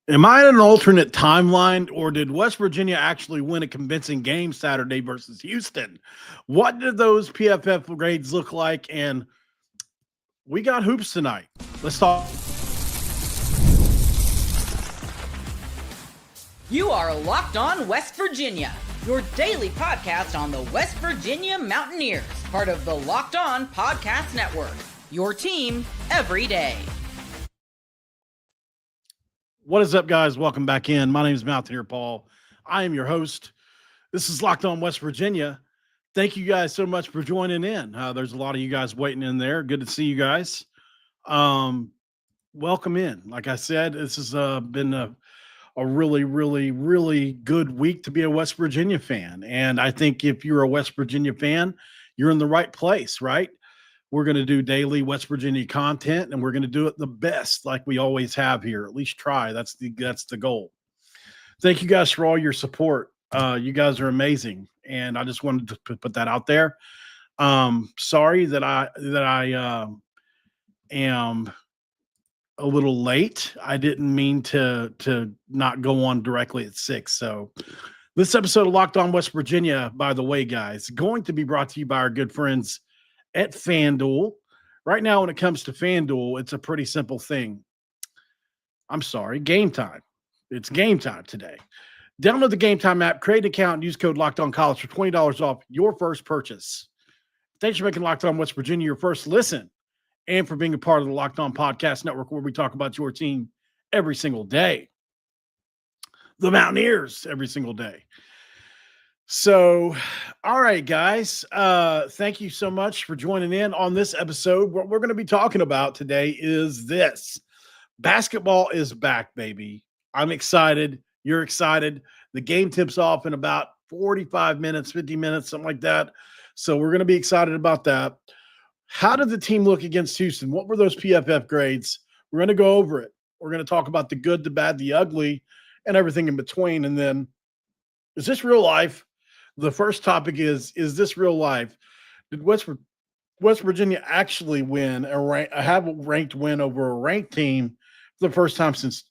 Am I in an alternate timeline, or did West Virginia actually win a convincing game Saturday versus Houston? What did those PFF grades look like? And we got hoops tonight. Let's talk. You are Locked On West Virginia, your daily podcast on the West Virginia Mountaineers, part of the Locked On Podcast Network, your team every day. What is up, guys? Welcome back in. My name is Mountaineer Paul. I am your host. This is Locked On West Virginia. Thank you guys so much for joining in. There's a lot of you guys waiting in there. Good to see you guys. Welcome in. Like I said, this has been a really good week to be a West Virginia fan. And I think if you're a West Virginia fan, you're in the right place, right? We're going to do daily West Virginia content, and we're going to do it the best like we always have here. At least try. That's the goal. Thank you guys for all your support. You guys are amazing, and I just wanted to put that out there. Sorry that I am a little late. I didn't mean to not go on directly at 6. So this episode of Locked On West Virginia, by the way, guys, going to be brought to you by our good friends at FanDuel. Right now, when it comes to FanDuel, it's a pretty simple thing. I'm sorry, GameTime. It's GameTime today. Download the GameTime app, create an account, and use code LOCKEDONCollege for $20 off your first purchase. Thanks for making Locked On West Virginia your first listen, and for being a part of the Locked On Podcast Network, where we talk about your team every single day. The Mountaineers every single day. So, all right, guys, thank you so much for joining in on this episode. What we're going to be talking about today is this. Basketball is back, baby. I'm excited. You're excited. The game tips off in about 45 minutes, 50 minutes, something like that. So we're going to be excited about that. How did the team look against Houston? What were those PFF grades? We're going to go over it. We're going to talk about the good, the bad, the ugly, and everything in between. And then, is this real life? The first topic is this real life? Did West Virginia actually have a ranked win over a ranked team for the first time since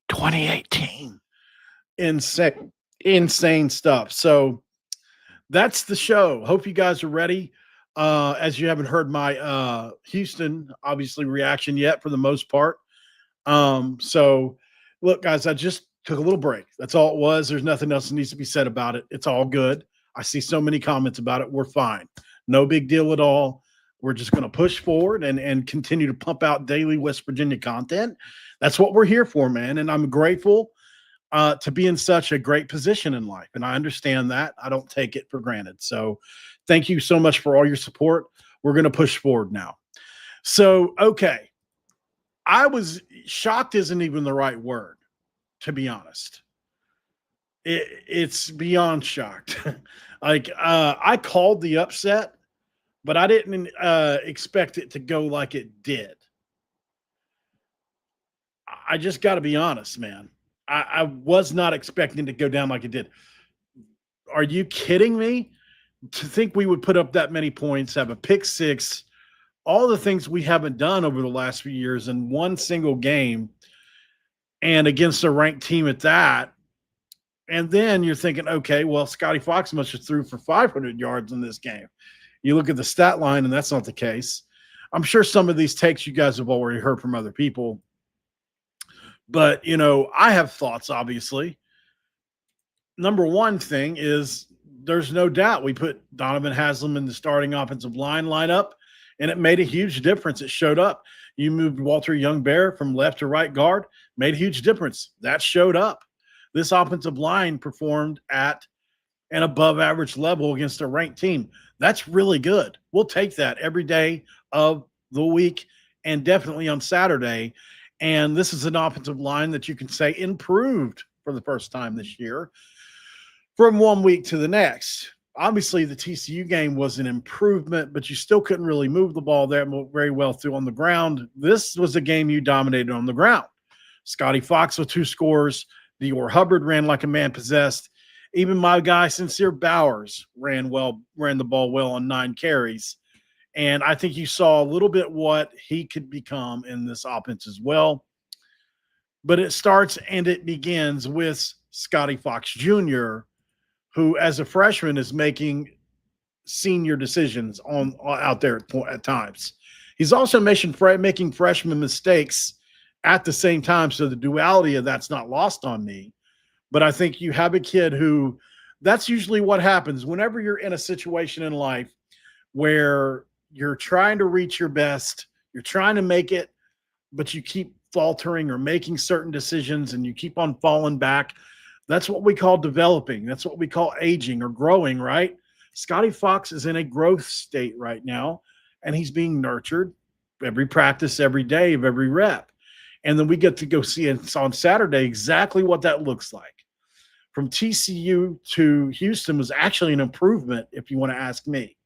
2018? Insane stuff. So that's the show. Hope you guys are ready. As you haven't heard my Houston, obviously, reaction yet for the most part. So look, guys, I just took a little break. That's all it was. There's nothing else that needs to be said about it. It's all good. I see so many comments about it. We're fine. No big deal at all. We're just going to push forward and continue to pump out daily West Virginia content. That's what we're here for, man. And I'm grateful to be in such a great position in life. And I understand that. I don't take it for granted. So thank you so much for all your support. We're going to push forward now. So, okay. I was shocked isn't even the right word, to be honest. It's beyond shocked. I called the upset, but I didn't expect it to go like it did. I just got to be honest, man. I was not expecting to go down like it did. Are you kidding me? To think we would put up that many points, have a pick six, all the things we haven't done over the last few years in one single game, and against a ranked team at that. And then you're thinking, okay, well, Scotty Fox must have threw for 500 yards in this game. You look at the stat line, and that's not the case. I'm sure some of these takes you guys have already heard from other people. But, I have thoughts, obviously. Number one thing is there's no doubt we put Donovan Haslam in the starting offensive line lineup, and it made a huge difference. It showed up. You moved Walter Young-Bear from left to right guard, made a huge difference. That showed up. This offensive line performed at an above-average level against a ranked team. That's really good. We'll take that every day of the week and definitely on Saturday. And this is an offensive line that you can say improved for the first time this year from one week to the next. Obviously, the TCU game was an improvement, but you still couldn't really move the ball there very well through on the ground. This was a game you dominated on the ground. Scotty Fox with 2 scores. Dior Hubbard ran like a man possessed. Even my guy, Sincere Bowers, ran the ball well on 9 carries. And I think you saw a little bit what he could become in this offense as well. But it starts and it begins with Scotty Fox Jr., who, as a freshman, is making senior decisions on out there at times. He's also making freshman mistakes at the same time, so the duality of that's not lost on me. But I think you have a kid who that's usually what happens whenever you're in a situation in life where you're trying to reach your best, you're trying to make it, but you keep faltering or making certain decisions and you keep on falling back. That's what we call developing. That's what we call aging or growing, right? Scotty Fox is in a growth state right now, and he's being nurtured every practice, every day of every rep. And then we get to go see it on Saturday exactly what that looks like. From TCU to Houston was actually an improvement, if you want to ask me.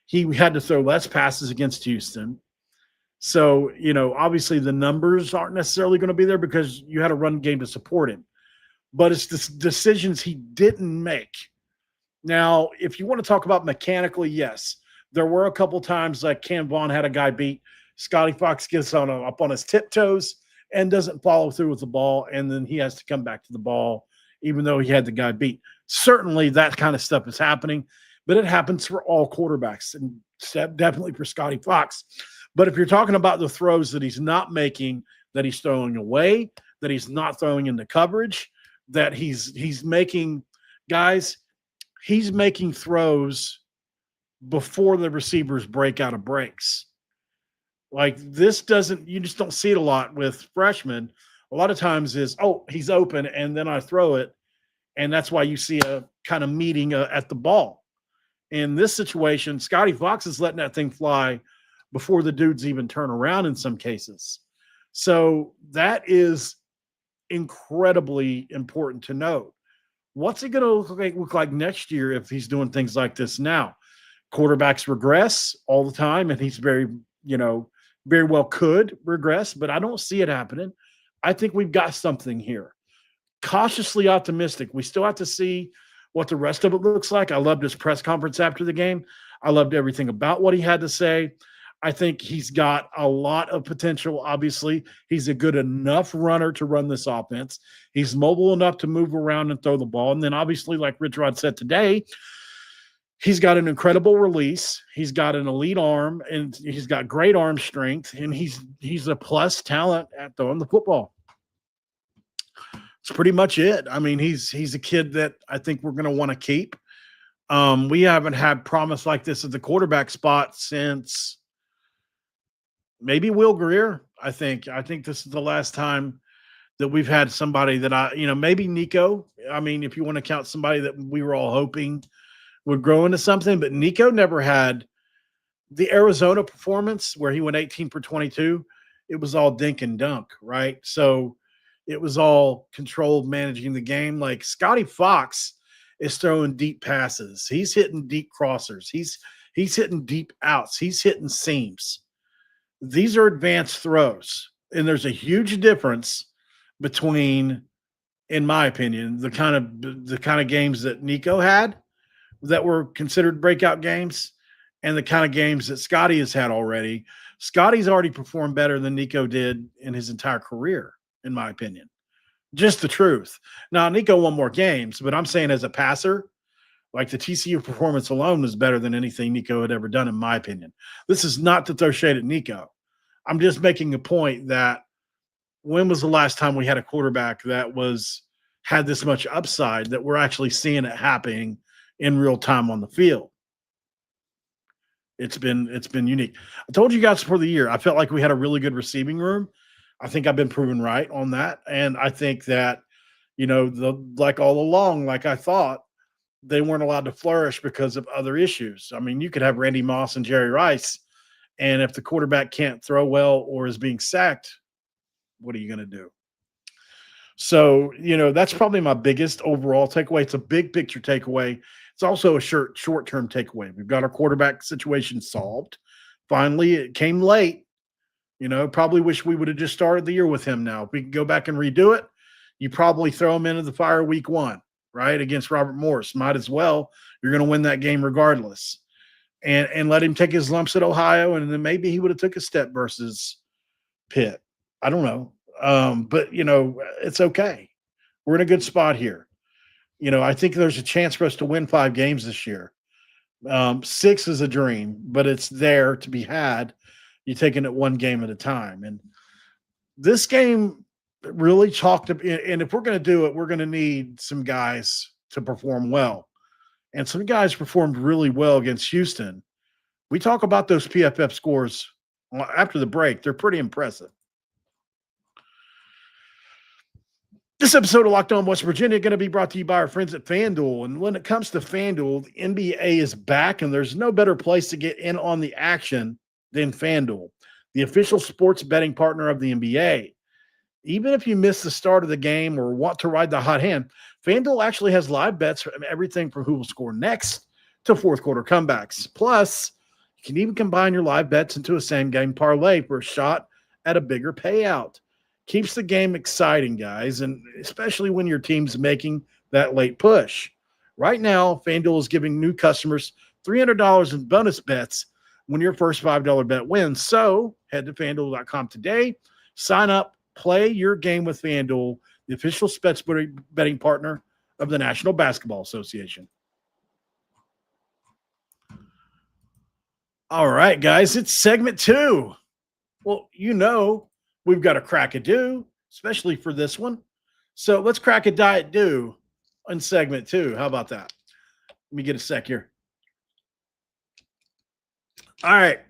He had to throw less passes against Houston. So, obviously the numbers aren't necessarily going to be there because you had a run game to support him. But it's the decisions he didn't make. Now, if you want to talk about mechanically, yes, there were a couple times like Cam Vaughn had a guy beat. Scotty Fox gets up on his tiptoes and doesn't follow through with the ball, and then he has to come back to the ball even though he had the guy beat. Certainly that kind of stuff is happening, but it happens for all quarterbacks and definitely for Scotty Fox. But if you're talking about the throws that he's not making, that he's throwing away, that he's not throwing into coverage, that he's making guys, he's making throws before the receivers break out of breaks. Like this you just don't see it a lot with freshmen. A lot of times he's open and then I throw it. And that's why you see a kind of meeting at the ball. In this situation, Scotty Fox is letting that thing fly before the dudes even turn around in some cases. So that is incredibly important to note. What's it going to look like next year if he's doing things like this now? Quarterbacks regress all the time, and he's very well could regress, but I don't see it happening. I think we've got something here. Cautiously optimistic. We still have to see what the rest of it looks like. I loved his press conference after the game. I loved everything about what he had to say. I think he's got a lot of potential. Obviously, he's a good enough runner to run this offense. He's mobile enough to move around and throw the ball. And then obviously, like Rich Rod said today, he's got an incredible release. He's got an elite arm, and he's got great arm strength, and he's a plus talent at throwing the football. It's pretty much it. I mean, he's a kid that I think we're going to want to keep. We haven't had promise like this at the quarterback spot since maybe Will Greer. I think this is the last time that we've had somebody that maybe Nico. I mean, if you want to count somebody that we were all hoping would grow into something, but Nico never had the Arizona performance where he went 18 for 22. It was all dink and dunk, right? So it was all controlled, managing the game. Like Scotty Fox is throwing deep passes. He's hitting deep crossers. He's hitting deep outs. He's hitting seams. These are advanced throws. And there's a huge difference between, in my opinion, the kind of games that Nico had that were considered breakout games and the kind of games that Scotty has had already. Scotty's already performed better than Nico did in his entire career, in my opinion. Just the truth. Now, Nico won more games, but I'm saying as a passer, like the TCU performance alone was better than anything Nico had ever done, in my opinion. This is not to throw shade at Nico. I'm just making a point that when was the last time we had a quarterback that had this much upside that we're actually seeing it happening in real time on the field? It's been unique. I told you guys before the year, I felt like we had a really good receiving room. I think I've been proven right on that. And I think that, like all along, like I thought, they weren't allowed to flourish because of other issues. I mean, you could have Randy Moss and Jerry Rice, and if the quarterback can't throw well or is being sacked, what are you going to do? So, that's probably my biggest overall takeaway. It's a big picture takeaway. It's also a short-term takeaway. We've got our quarterback situation solved. Finally, it came late. Probably wish we would have just started the year with him now. If we could go back and redo it, you probably throw him into the fire week 1, right, against Robert Morris. Might as well. You're going to win that game regardless. And let him take his lumps at Ohio, and then maybe he would have took a step versus Pitt. I don't know. But it's okay. We're in a good spot here. I think there's a chance for us to win 5 games this year. 6 is a dream, but it's there to be had. You're taking it one game at a time. And this game really chalked up. And if we're going to do it, we're going to need some guys to perform well. And some guys performed really well against Houston. We talk about those PFF scores after the break. They're pretty impressive. This episode of Locked On West Virginia going to be brought to you by our friends at FanDuel. And when it comes to FanDuel, the NBA is back, and there's no better place to get in on the action than FanDuel, the official sports betting partner of the NBA. Even if you miss the start of the game or want to ride the hot hand, FanDuel actually has live bets from everything from who will score next to fourth quarter comebacks. Plus, you can even combine your live bets into a same-game parlay for a shot at a bigger payout. Keeps the game exciting, guys, and especially when your team's making that late push. Right now, FanDuel is giving new customers $300 in bonus bets when your first $5 bet wins. So head to FanDuel.com today, sign up, play your game with FanDuel, the official sports betting partner of the National Basketball Association. All right, guys, it's segment 2. Well, we've got a crack-a-do, especially for this one. So let's crack a diet do in segment 2. How about that? Let me get a sec here. All right.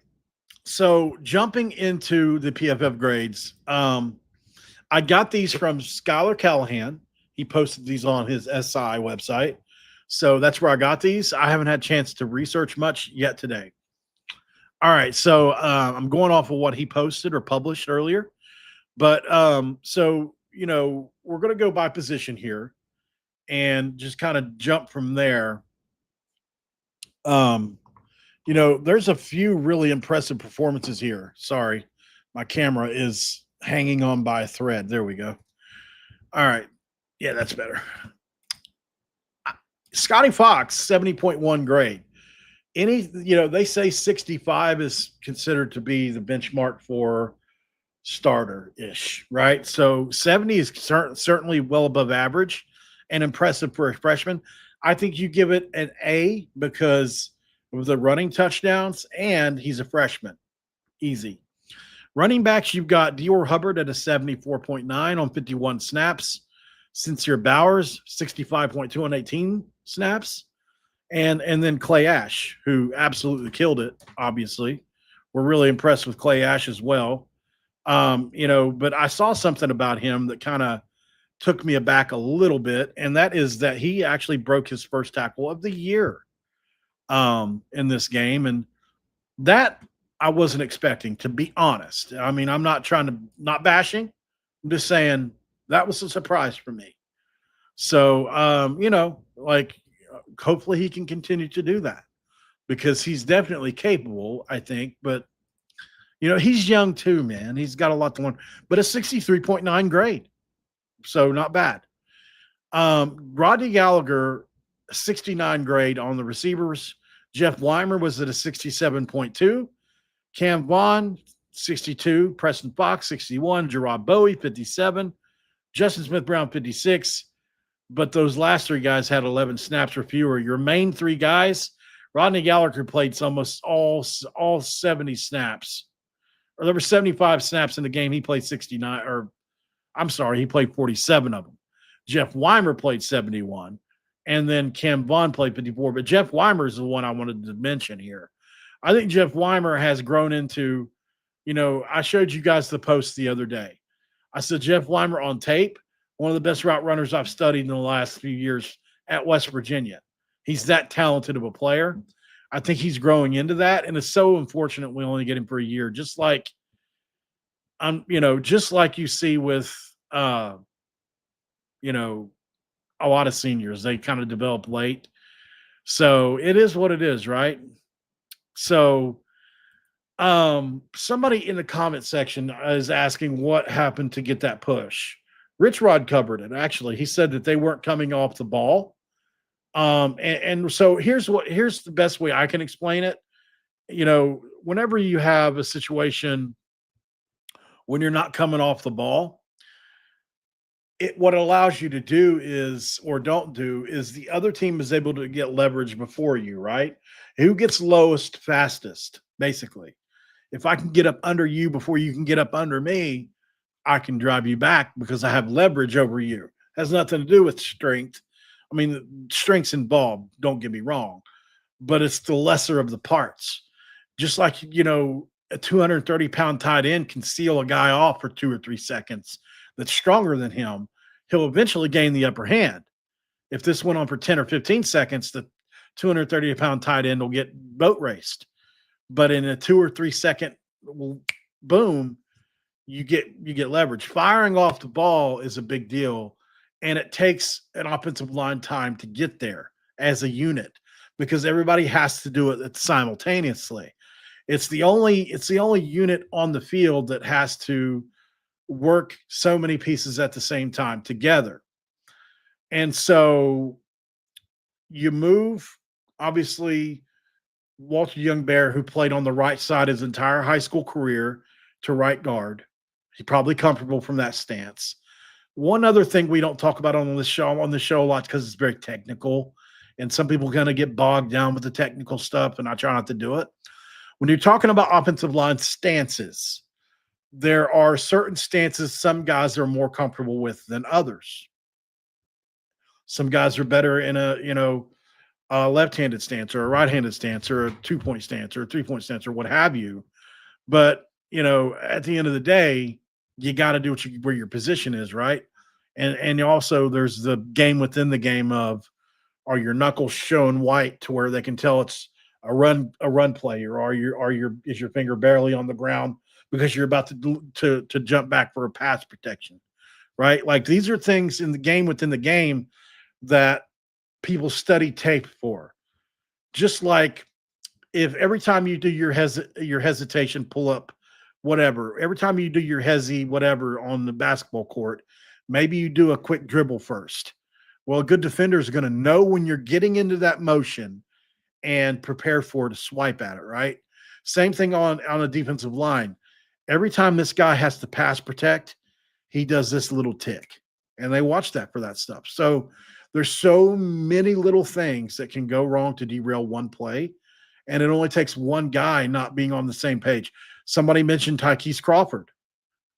So jumping into the PFF grades, I got these from Skylar Callahan. He posted these on his SI website. So that's where I got these. I haven't had a chance to research much yet today. All right. So I'm going off of what he posted or published earlier. But we're going to go by position here and just kind of jump from there. There's a few really impressive performances here. Sorry, my camera is hanging on by a thread. There we go. All right. Yeah, that's better. Scotty Fox, 70.1 grade. They say 65 is considered to be the benchmark for starter-ish, right? So 70 is certainly well above average and impressive for a freshman. I think you give it an A because of the running touchdowns, and he's a freshman. Easy. Running backs, you've got Dior Hubbard at a 74.9 on 51 snaps. Sincere Bowers, 65.2 on 18 snaps. And then Clay Ash, who absolutely killed it, obviously. We're really impressed with Clay Ash as well. But I saw something about him that kind of took me aback a little bit, and that is that he actually broke his first tackle of the year in this game, and that I wasn't expecting, to be honest. I mean, I'm not bashing. I'm just saying that was a surprise for me. So, hopefully he can continue to do that because he's definitely capable, I think, but he's young too, man. He's got a lot to learn, but a 63.9 grade. So not bad. Rodney Gallagher, 69 grade on the receivers. Jeff Weimer was at a 67.2. Cam Vaughn, 62. Preston Fox, 61. Gerard Bowie, 57. Justin Smith-Brown, 56. But those last 3 guys had 11 snaps or fewer. Your main 3 guys, Rodney Gallagher played almost all 70 snaps. Or there were 75 snaps in the game. He played 69, or I'm sorry, he played 47 of them. Jeff Weimer played 71, and then Cam Vaughn played 54. But Jeff Weimer is the one I wanted to mention here. I think Jeff Weimer has grown into, I showed you guys the post the other day. I said Jeff Weimer on tape, one of the best route runners I've studied in the last few years at West Virginia. He's that talented of a player. I think he's growing into that, and it's so unfortunate we only get him for a year, just like you see with a lot of seniors. They kind of develop late. So it is what it is, right? So somebody in the comment section is asking what happened to get that push. Rich Rod covered it, actually. He said that they weren't coming off the ball. And so here's the best way I can explain it. Whenever you have a situation when you're not coming off the ball, what it allows you to do is, or don't do, is the other team is able to get leverage before you, right? Who gets lowest fastest, basically. If I can get up under you before you can get up under me, I can drive you back because I have leverage over you. Has nothing to do with strength. I mean, strength's involved, don't get me wrong, but it's the lesser of the parts. Just like, a 230-pound tight end can seal a guy off for 2 or 3 seconds that's stronger than him. He'll eventually gain the upper hand. If this went on for 10 or 15 seconds, the 230-pound tight end will get boat raced. But in a 2 or 3 second boom, you get leverage. Firing off the ball is a big deal, and it takes an offensive line time to get there as a unit because everybody has to do it simultaneously. It's the only unit on the field that has to work so many pieces at the same time together. And so you move, obviously, Walter Youngbear, who played on the right side his entire high school career, to right guard. He's probably comfortable from that stance. One other thing we don't talk about on the show a lot because it's very technical, and some people are going to get bogged down with the technical stuff, and I try not to do it. When you're talking about offensive line stances, there are certain stances some guys are more comfortable with than others. Some guys are better in a left-handed stance or a right-handed stance or a 2-point stance or a 3-point stance or what have you. But, at the end of the day, you got to do where your position is, right? And also there's the game within the game of, are your knuckles showing white to where they can tell it's a run play, or is your finger barely on the ground because you're about to jump back for a pass protection, right? Like these are things in the game within the game that people study tape for. Just like if every time you do your hesitation pull up, whatever, every time you do your hezi whatever on the basketball court, maybe you do a quick dribble first. Well, a good defender is going to know when you're getting into that motion and prepare to swipe at it, right? Same thing on a defensive line. Every time this guy has to pass protect, he does this little tick, and they watch that for that stuff. So there's so many little things that can go wrong to derail one play, and it only takes one guy not being on the same page. Somebody mentioned Tykees Crawford.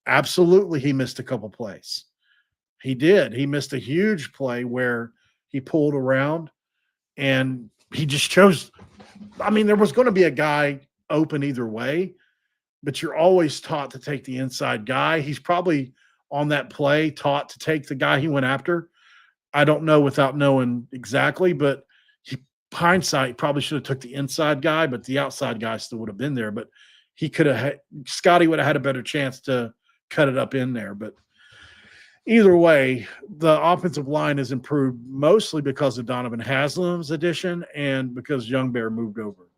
Absolutely, he missed a couple plays. He did. He missed a huge play where he pulled around, and he just chose. I mean, there was going to be a guy open either way, but you're always taught to take the inside guy. He's probably on that play taught to take the guy he went after. I don't know without knowing exactly, but hindsight probably should have took the inside guy, but the outside guy still would have been there. But Scotty would have had a better chance to cut it up in there. But either way, the offensive line has improved mostly because of Donovan Haslam's addition and because Youngbear moved over.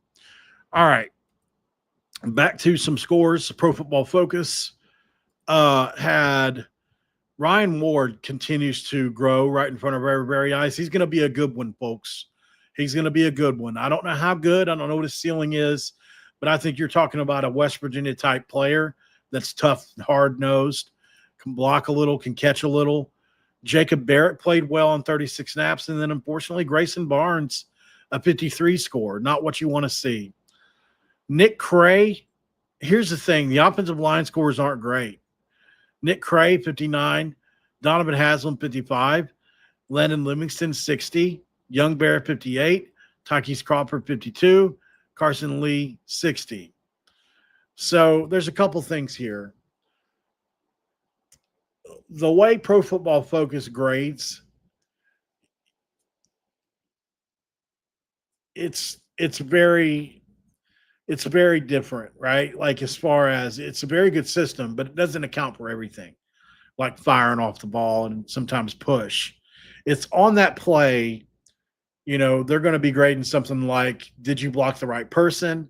All right. Back to some scores. Pro Football Focus had Ryan Ward continues to grow right in front of our very eyes. He's going to be a good one, folks. He's going to be a good one. I don't know how good. I don't know what his ceiling is, but I think you're talking about a West Virginia type player that's tough, hard-nosed, can block a little, can catch a little. Jacob Barrett played well on 36 snaps, and then unfortunately Grayson Barnes, a 53 score. Not what you want to see. Nick Cray, here's the thing. The offensive line scores aren't great. Nick Cray, 59. Donovan Haslam, 55. Landon Livingston, 60. Youngbear, 58. Tykees Crawford, 52. Carson Lee, 60. So there's a couple things here. The way Pro Football Focus grades, it's very different, right? Like as far as it's a very good system, but it doesn't account for everything, like firing off the ball and sometimes push. It's on that play, they're going to be grading something like, did you block the right person?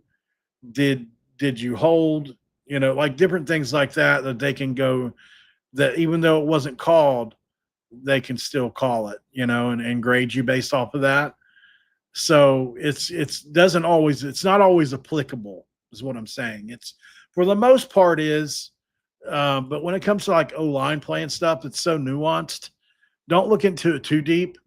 Did you hold? Like different things like that they can go, that even though it wasn't called, they can still call it, and grade you based off of that. So it's not always applicable is what I'm saying. It's for the most part is But when it comes to like O-line playing stuff, it's so nuanced. Don't look into it too deep,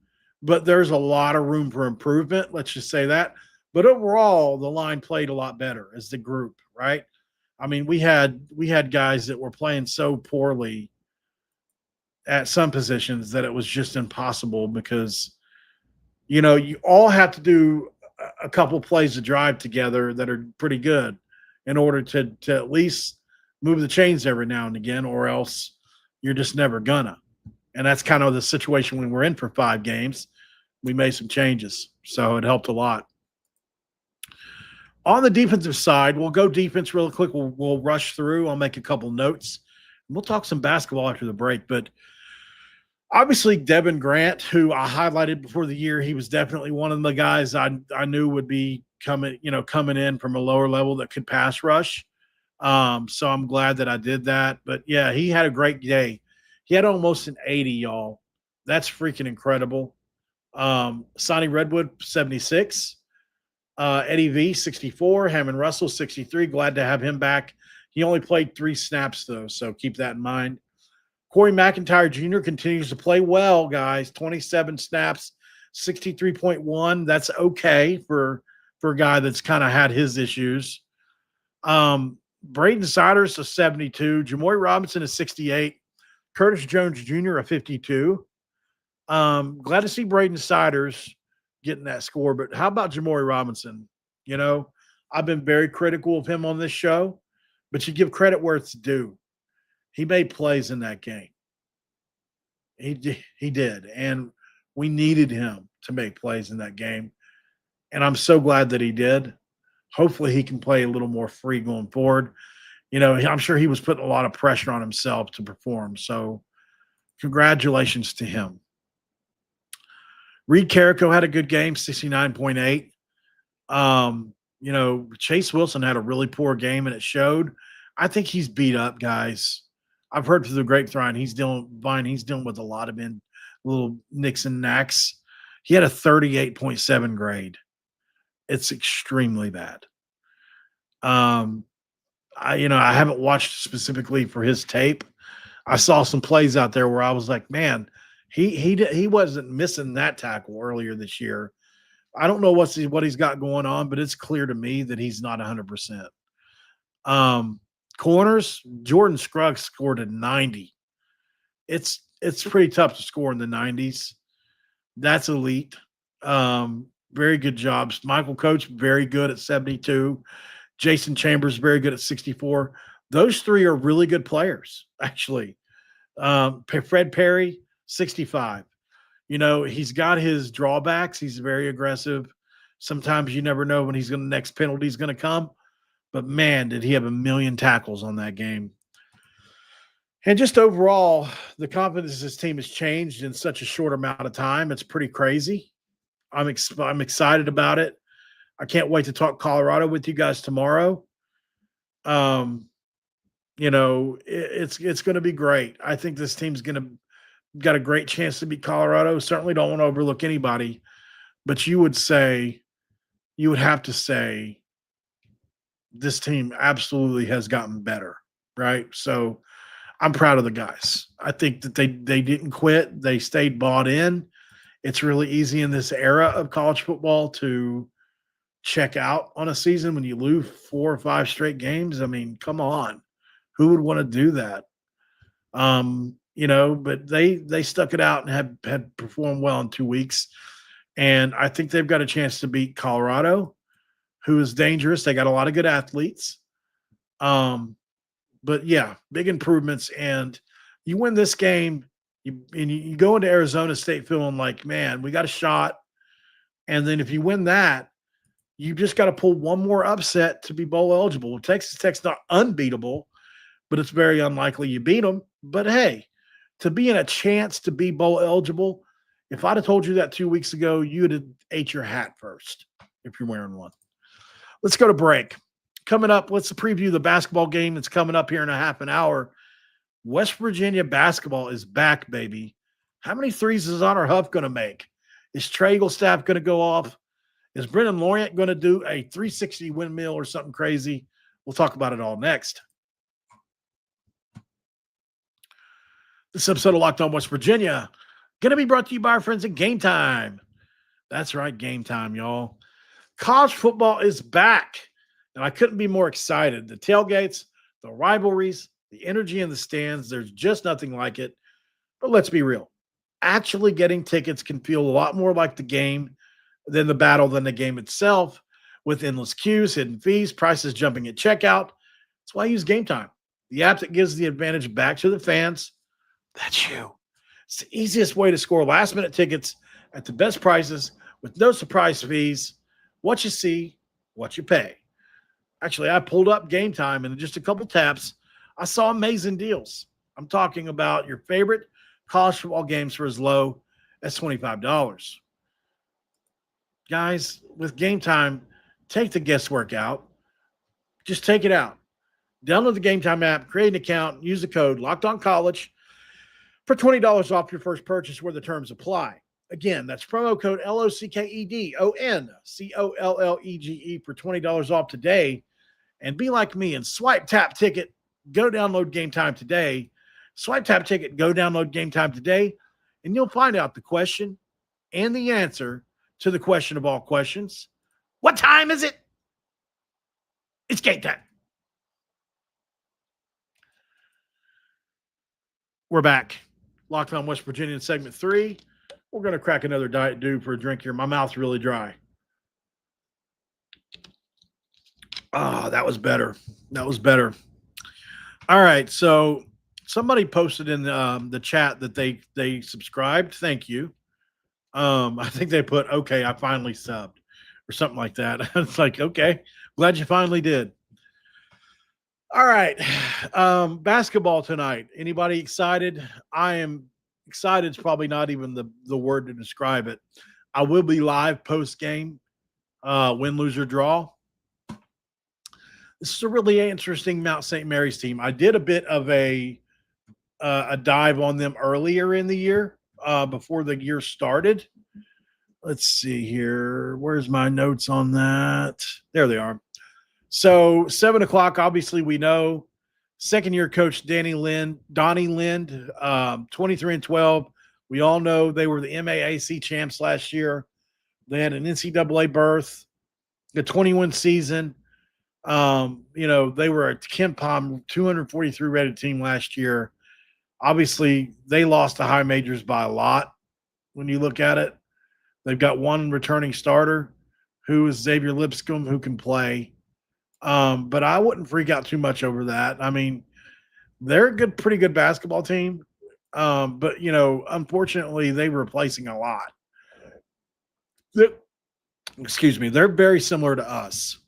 but there's a lot of room for improvement. Let's just say that. But overall, the line played a lot better as the group, right? I mean, we had guys that were playing so poorly at some positions that it was just impossible because you all have to do a couple plays of drive together that are pretty good in order to at least move the chains every now and again, or else you're just never gonna. And that's kind of the situation when we're in for 5 games. We made some changes, so it helped a lot. On the defensive side, we'll go defense real quick. We'll rush through. I'll make a couple notes. We'll talk some basketball after the break, but obviously Devin Grant, who I highlighted before the year, he was definitely one of the guys I knew would be coming in from a lower level that could pass rush. So I'm glad that I did that. But yeah, he had a great day. He had almost an 80, y'all. That's freaking incredible. Sonny Redwood, 76. Eddie V, 64. Hammond Russell, 63. Glad to have him back. He only played 3 snaps, though, so keep that in mind. Corey McIntyre Jr. continues to play well, guys. 27 snaps, 63.1. That's okay for a guy that's kind of had his issues. Braden Siders, a 72. Jamoy Robinson, a 68. Curtis Jones Jr., a 52. Glad to see Braden Siders getting that score, but how about Jamoy Robinson? I've been very critical of him on this show, but you give credit where it's due. He made plays in that game. He did, and we needed him to make plays in that game, and I'm so glad that he did. Hopefully he can play a little more free going forward. I'm sure he was putting a lot of pressure on himself to perform, so congratulations to him. Reed Carrico had a good game, 69.8. Chase Wilson had a really poor game, and it showed. I think he's beat up, guys. I've heard through the grapevine he's dealing with a lot of little nicks and knacks. He had a 38.7 grade. It's extremely bad. I haven't watched specifically for his tape. I saw some plays out there where I was like, man, he wasn't missing that tackle earlier this year. I don't know what he's got going on, but it's clear to me that he's not 100%. Corners, Jordan Scruggs scored a 90. It's pretty tough to score in the 90s. That's elite. Very good jobs. Michael Coach, very good at 72. Jason Chambers, very good at 64. Those 3 are really good players, actually. Fred Perry, 65. He's got his drawbacks. He's very aggressive. Sometimes you never know when the next penalty is going to come. But, man, did he have a million tackles on that game. And just overall, the confidence of this team has changed in such a short amount of time. It's pretty crazy. I'm excited about it. I can't wait to talk Colorado with you guys tomorrow. It's going to be great. I think this team's got a great chance to beat Colorado. Certainly don't want to overlook anybody, but you would have to say this team absolutely has gotten better, right? So I'm proud of the guys. I think that they didn't quit. They stayed bought in. It's really easy in this era of college football to check out on a season when you lose 4 or 5 straight games. I mean, come on. Who would want to do that? But they stuck it out and had performed well in 2 weeks. And I think they've got a chance to beat Colorado, who is dangerous. They got a lot of good athletes. But yeah, big improvements. And you win this game, you go into Arizona State feeling like, man, we got a shot. And then if you win that, you just got to pull one more upset to be bowl eligible. Texas Tech's not unbeatable, but it's very unlikely you beat them. But hey, to be in a chance to be bowl eligible, if I'd have told you that 2 weeks ago, you'd have ate your hat first if you're wearing one. Let's go to break. Coming up, let's preview the basketball game that's coming up here in a half an hour. West Virginia basketball is back, baby. How many threes is Honor Huff going to make? Is Trey Eaglestaff going to go off? Is Brendan Lorient going to do a 360 windmill or something crazy? We'll talk about it all next. This episode of Locked On West Virginia going to be brought to you by our friends at GameTime. That's right, GameTime, y'all. College football is back, and I couldn't be more excited. The tailgates, the rivalries, the energy in the stands, there's just nothing like it. But let's be real. Actually getting tickets can feel a lot more like the game than the battle than the game itself, with endless queues, hidden fees, prices jumping at checkout. That's why I use GameTime, the app that gives the advantage back to the fans. That's you. It's the easiest way to score last-minute tickets at the best prices with no surprise fees. What you see, what you pay. Actually, I pulled up GameTime, and in just a couple taps, I saw amazing deals. I'm talking about your favorite college football games for as low as $25. Guys, with GameTime, take the guesswork out. Just take it out. Download the GameTime app, create an account, use the code LOCKEDONCollege for $20 off your first purchase where the terms apply. Again, that's promo code LOCKEDONCOLLEGE for $20 off today. And be like me and swipe, tap, ticket, go download GameTime today. Swipe, tap, ticket, go download GameTime today, and you'll find out the question and the answer to the question of all questions. What time is it? It's game time. We're back. Locked On West Virginia in segment 3. We're going to crack another Diet Dew for a drink here. My mouth's really dry. Oh, that was better. That was better. All right, so somebody posted in the chat that they subscribed. Thank you. I think they put, okay, I finally subbed or something like that. It's like, okay, glad you finally did. All right. Basketball tonight. Anybody excited? I am excited. It's probably not even the word to describe it. I will be live post-game, win, lose, or draw. This is a really interesting Mount St. Mary's team. I did a bit of a dive on them earlier in the year, before the year started. Let's see here. Where's my notes on that? There they are. So 7 o'clock, obviously we know. Second-year coach Donnie Lind, 23-12. We all know they were the MAAC champs last year. They had an NCAA berth, the 21 season. They were a Ken Palm 243 rated team last year. Obviously, they lost the high majors by a lot when you look at it. They've got one returning starter who is Xavier Lipscomb, who can play. But I wouldn't freak out too much over that. I mean, they're a pretty good basketball team. But, unfortunately, they're replacing a lot. They're very similar to us.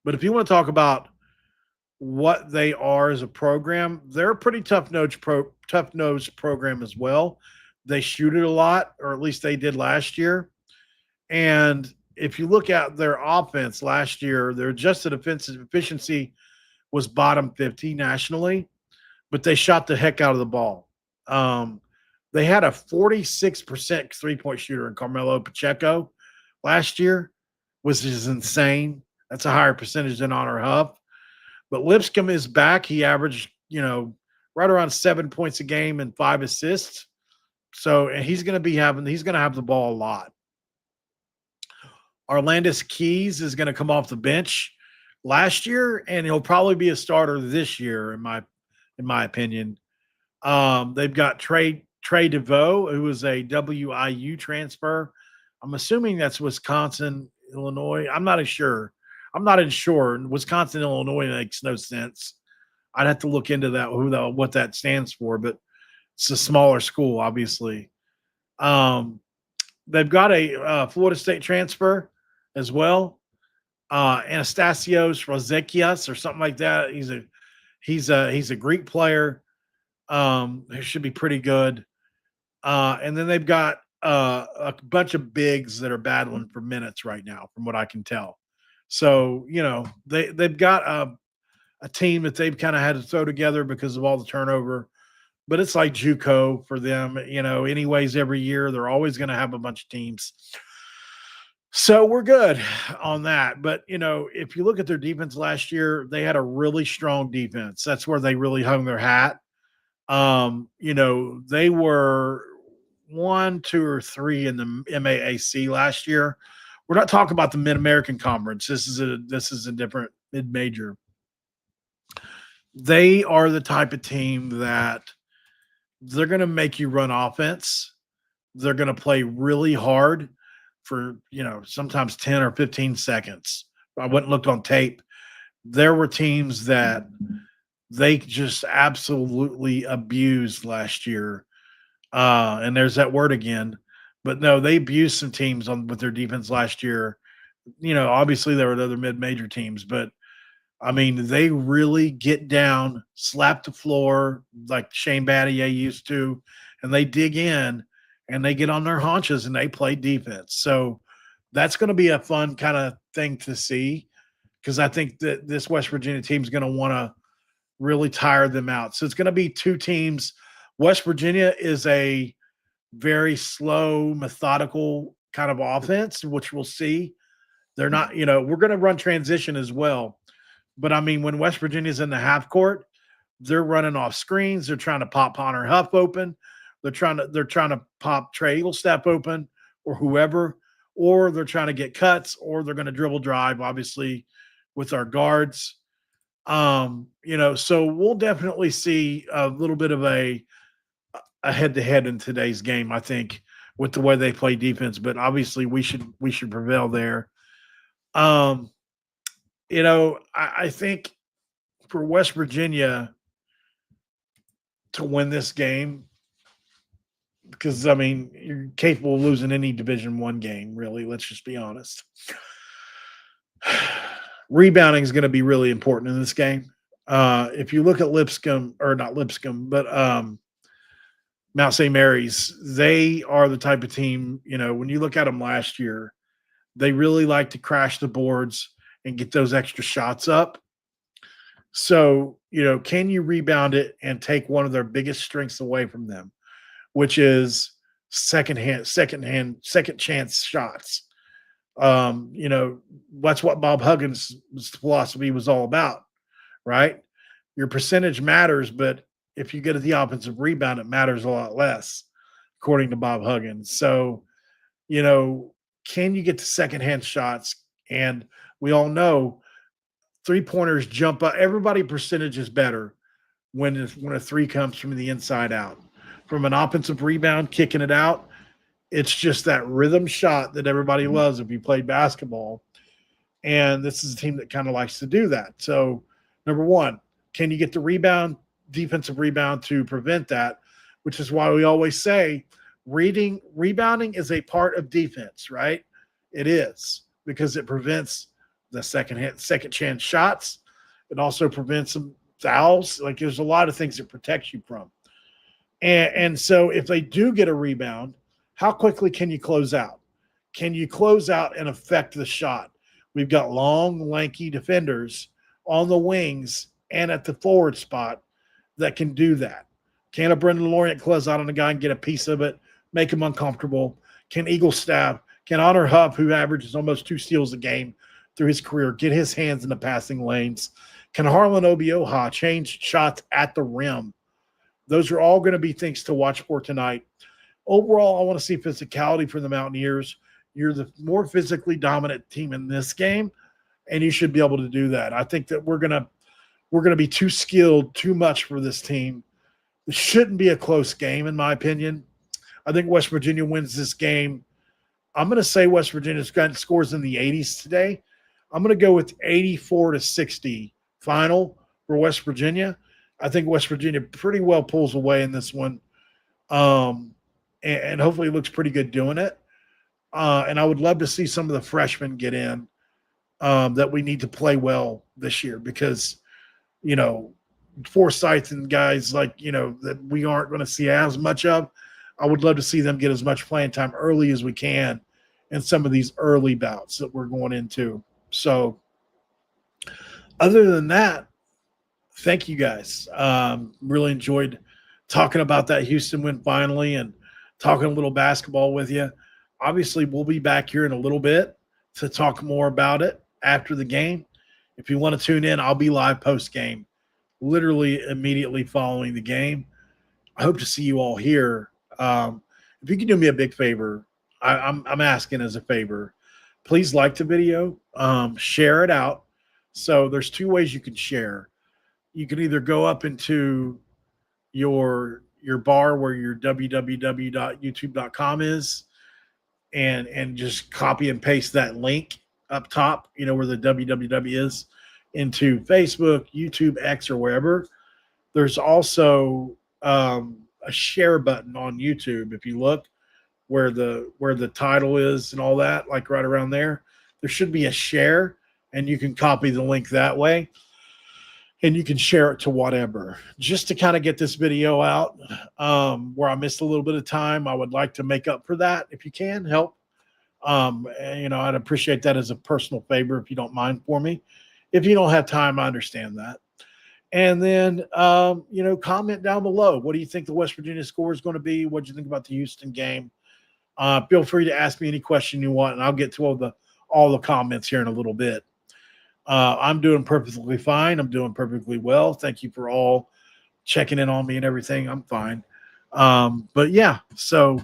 But if you want to talk about what they are as a program, they're a pretty tough-nosed program as well. They shoot it a lot, or at least they did last year. And if you look at their offense last year, their adjusted offensive efficiency was bottom 50 nationally, but they shot the heck out of the ball. They had a 46% three-point shooter in Carmelo Pacheco last year, which is insane. That's a higher percentage than Honor Huff. But Lipscomb is back. He averaged, right around 7 points a game and 5 assists. So, and he's going to have the ball a lot. Arlandis Keys is going to come off the bench last year, and he'll probably be a starter this year, in my opinion. They've got Trey DeVoe, who is a WIU transfer. I'm assuming that's Wisconsin, Illinois. I'm not sure. Wisconsin, Illinois makes no sense. I'd have to look into that, what that stands for, but it's a smaller school, obviously. They've got a Florida State transfer as well, Anastasios Rozekias or something like that. He's a Greek player who should be pretty good. And then they've got a bunch of bigs that are battling for minutes right now, from what I can tell. So, they've got a team that they've kind of had to throw together because of all the turnover. But it's like JUCO for them, anyways, every year. They're always going to have a bunch of teams. So we're good on that. But, if you look at their defense last year, they had a really strong defense. That's where they really hung their hat. They were 1, 2, or 3 in the MAAC last year. We're not talking about the Mid-American Conference. This is a different mid-major. They are the type of team that they're going to make you run offense. They're going to play really hard for, sometimes 10 or 15 seconds. I went and looked on tape. There were teams that they just absolutely abused last year. And there's that word again. But no, they abused some teams with their defense last year. Obviously there were other mid-major teams, but I mean, they really get down, slap the floor like Shane Battier used to, and they dig in and they get on their haunches and they play defense. So that's going to be a fun kind of thing to see, because I think that this West Virginia team is going to want to really tire them out. So it's going to be two teams. West Virginia is a very slow, methodical kind of offense, which we'll see. They're not, we're going to run transition as well. But I mean, when West Virginia's in the half court, they're running off screens. They're trying to pop Hunter Huff open. They're trying to pop Trey Eaglestaff open, or whoever, or they're trying to get cuts, or they're going to dribble drive, obviously, with our guards. So we'll definitely see a little bit of a head-to-head in today's game, I think, with the way they play defense. But obviously, we should prevail there. I think for West Virginia to win this game, because, I mean, you're capable of losing any Division I game, really. Let's just be honest. Rebounding is going to be really important in this game. If you look at Mount St. Mary's, they are the type of team, when you look at them last year, they really like to crash the boards and get those extra shots up. So, can you rebound it and take one of their biggest strengths away from them, which is second chance shots. That's what Bob Huggins' philosophy was all about, right? Your percentage matters, but if you get the offensive rebound, it matters a lot less, according to Bob Huggins. So, can you get to secondhand shots? And we all know three-pointers jump up. Everybody percentage is better when a three comes from the inside out. From an offensive rebound, kicking it out, it's just that rhythm shot that everybody loves if you play basketball. And this is a team that kind of likes to do that. So, number one, can you get the defensive rebound to prevent that? Which is why we always say rebounding is a part of defense, right? It is, because it prevents the second chance shots. It also prevents some fouls. Like, there's a lot of things it protects you from. And so if they do get a rebound, how quickly can you close out? Can you close out and affect the shot? We've got long, lanky defenders on the wings and at the forward spot that can do that. Can a Brendan Lorient close out on a guy and get a piece of it, make him uncomfortable? Can Eaglestaff, can Hunter Huff, who averages almost 2 steals a game through his career, get his hands in the passing lanes? Can Harlan Obioha change shots at the rim? Those are all going to be things to watch for tonight. Overall, I want to see physicality for the Mountaineers. You're the more physically dominant team in this game, and you should be able to do that. I think that we're going to be too skilled, too much for this team. It shouldn't be a close game, in my opinion. I think West Virginia wins this game. I'm going to say West Virginia's got scores in the 80s today. I'm going to go with 84-60 final for West Virginia. I think West Virginia pretty well pulls away in this one, and hopefully looks pretty good doing it. And I would love to see some of the freshmen get in that we need to play well this year, because, Forsyth and guys like, that we aren't going to see as much of. I would love to see them get as much playing time early as we can in some of these early bouts that we're going into. So other than that, thank you guys. Really enjoyed talking about that Houston win finally and talking a little basketball with you. Obviously, we'll be back here in a little bit to talk more about it after the game. If you want to tune in, I'll be live post-game, literally immediately following the game. I hope to see you all here. If you can do me a big favor, I'm asking as a favor, please like the video, share it out. So there's two ways you can share. You can either go up into your bar where your www.youtube.com is and just copy and paste that link up top, where the www is, into Facebook, YouTube, X, or wherever. There's also a share button on YouTube. If you look where the title is and all that, like right around there, there should be a share, and you can copy the link that way, and you can share it to whatever, just to kind of get this video out. Where I missed a little bit of time, I would like to make up for that. If you can help, I'd appreciate that as a personal favor, if you don't mind for me. If you don't have time, I understand that. And then, comment down below. What do you think the West Virginia score is going to be? What do you think about the Houston game? Feel free to ask me any question you want, and I'll get to all the comments here in a little bit. I'm doing perfectly fine. I'm doing perfectly well. Thank you for all checking in on me and everything. I'm fine. But yeah, so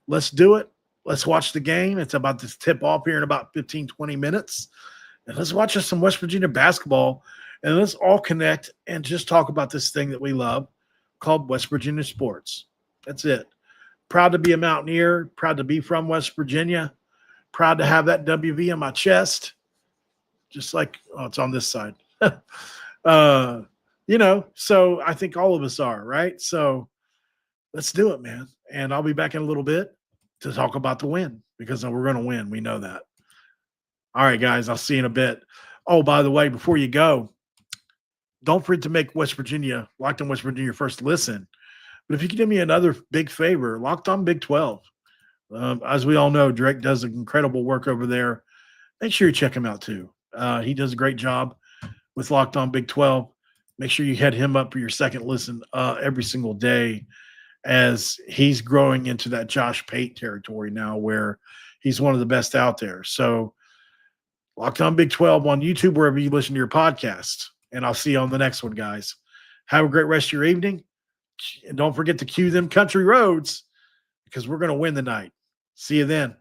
let's do it. Let's watch the game. It's about to tip off here in about 15, 20 minutes. And let's watch some West Virginia basketball, and let's all connect and just talk about this thing that we love called West Virginia sports. That's it. Proud to be a Mountaineer. Proud to be from West Virginia. Proud to have that WV on my chest. Just like, it's on this side. So I think all of us are, right? So let's do it, man. And I'll be back in a little bit to talk about the win, because we're going to win. We know that. All right, guys, I'll see you in a bit. Oh, by the way, before you go, don't forget to make West Virginia, Locked On West Virginia, your first listen. But if you can do me another big favor, Locked On Big 12. As we all know, Drake does incredible work over there. Make sure you check him out too. He does a great job with Locked On Big 12. Make sure you head him up for your second listen every single day, as he's growing into that Josh Pate territory now, where he's one of the best out there. So Locked On Big 12 on YouTube, wherever you listen to your podcast. And I'll see you on the next one, guys. Have a great rest of your evening. And don't forget to cue them country roads, because we're going to win the night. See you then.